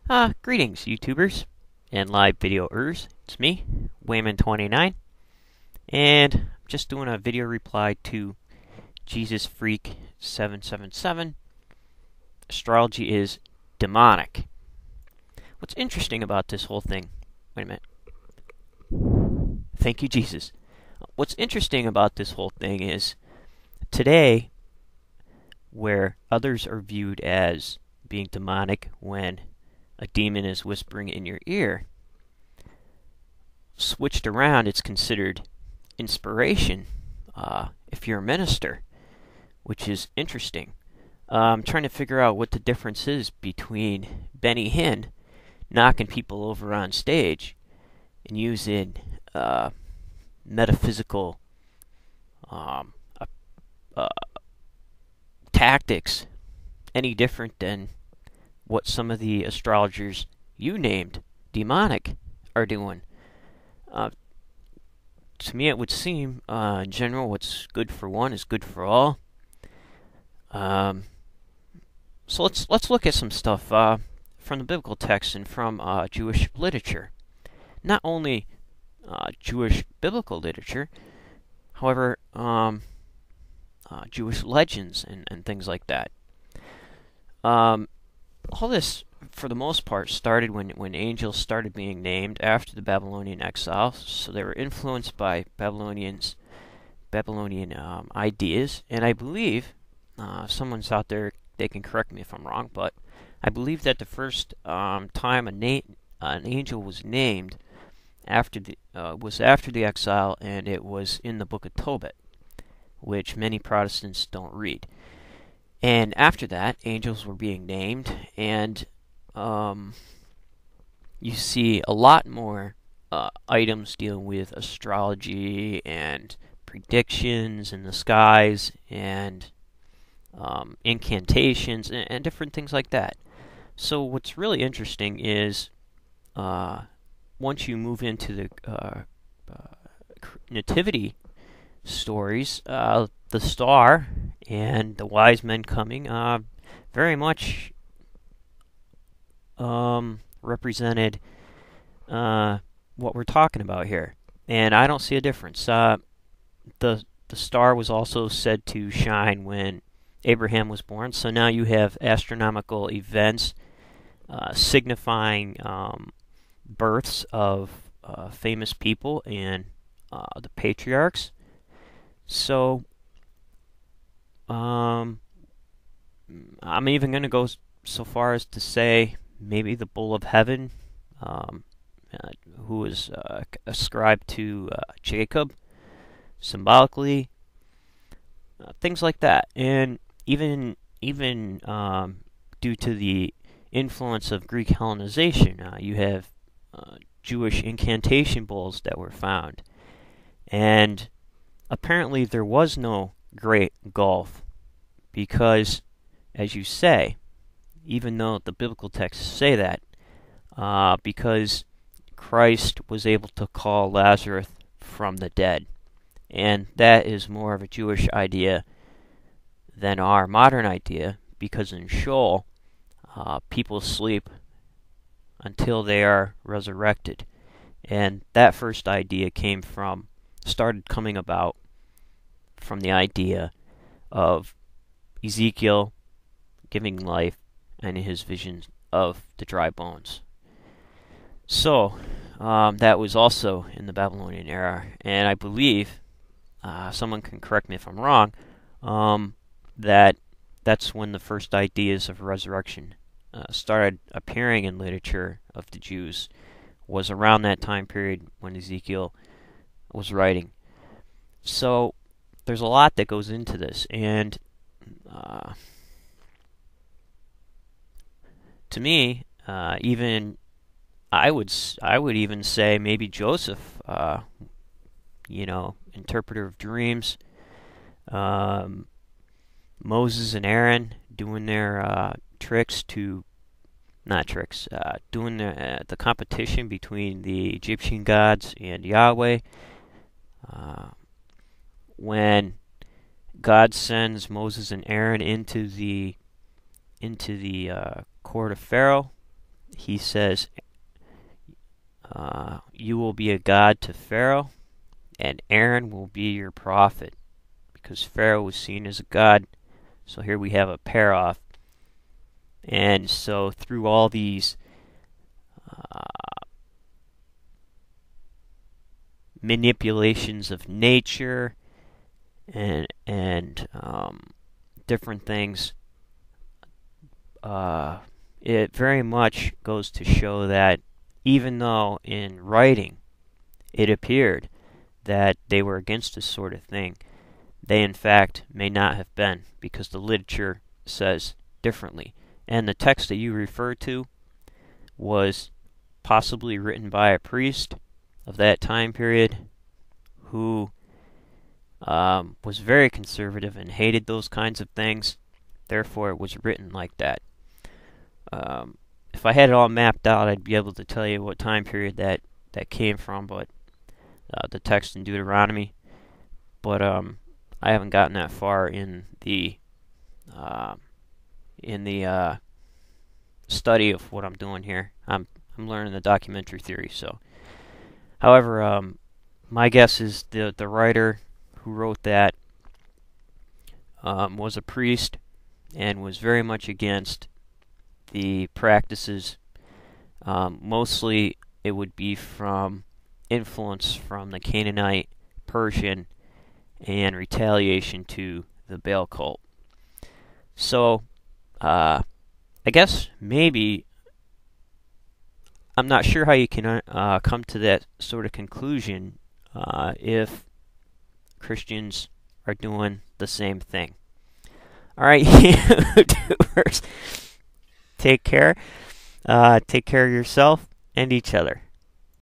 Greetings, YouTubers and live videoers. It's me, Wayman29, and I'm just doing a video reply to Jesus Freak 777. Astrology is demonic. What's interesting about this whole thing? Wait a minute. Thank you, Jesus. What's interesting about this whole thing is today, where others are viewed as being demonic when a demon is whispering in your ear, switched around, it's considered inspiration if you're a minister, which is interesting. I'm trying to figure out what the difference is between Benny Hinn knocking people over on stage and using metaphysical tactics any different than what some of the astrologers you named demonic are doing. To me, it would seem, in general, what's good for one is good for all. So let's look at some stuff from the biblical text and from Jewish literature. Not only Jewish biblical literature, however, Jewish legends and things like that. All this, for the most part, started when angels started being named after the Babylonian exile. So they were influenced by Babylonian ideas, and I believe someone's out there, they can correct me if I'm wrong, but I believe that the first time an angel was named was after the exile, and it was in the book of Tobit, which many Protestants don't read. And after that, angels were being named, and you see a lot more items dealing with astrology and predictions in the skies and incantations and different things like that. So what's really interesting is once you move into the nativity stories, the star and the wise men coming very much represented what we're talking about here, and I don't see a difference. The star was also said to shine when Abraham was born, so now you have astronomical events signifying births of famous people and the patriarchs. So I'm even going to go so far as to say maybe the bull of heaven, who is ascribed to Jacob, symbolically, things like that. And even due to the influence of Greek Hellenization, you have Jewish incantation bowls that were found. And apparently there was no great gulf, because, as you say, even though the biblical texts say that, because Christ was able to call Lazarus from the dead. And that is more of a Jewish idea than our modern idea, because in Sheol, people sleep until they are resurrected. And that first idea started coming about from the idea of Ezekiel giving life and his visions of the dry bones. So that was also in the Babylonian era, and I believe, someone can correct me if I'm wrong, that's when the first ideas of resurrection started appearing in literature of the Jews, was around that time period when Ezekiel was writing. So there's a lot that goes into this, and to me, even I would even say maybe Joseph, interpreter of dreams, Moses and Aaron doing their doing the competition between the Egyptian gods and Yahweh. When God sends Moses and Aaron into the court of Pharaoh, he says, you will be a god to Pharaoh, and Aaron will be your prophet, because Pharaoh was seen as a god. So here we have a pair off. And so through all these manipulations of nature and different things, it very much goes to show that even though in writing it appeared that they were against this sort of thing, they in fact may not have been, because the literature says differently. And the text that you refer to was possibly written by a priest of that time period who was very conservative and hated those kinds of things. Therefore, it was written like that. If I had it all mapped out, I'd be able to tell you what time period that came from, but the text in Deuteronomy. But I haven't gotten that far in the study of what I'm doing here. I'm learning the documentary theory. So, however, my guess is the writer who wrote that was a priest and was very much against the practices. Mostly, it would be from influence from the Canaanite, Persian, and retaliation to the Baal cult. So, I guess maybe, I'm not sure how you can come to that sort of conclusion if Christians are doing the same thing. Alright, YouTubers, take care. Take care of yourself and each other.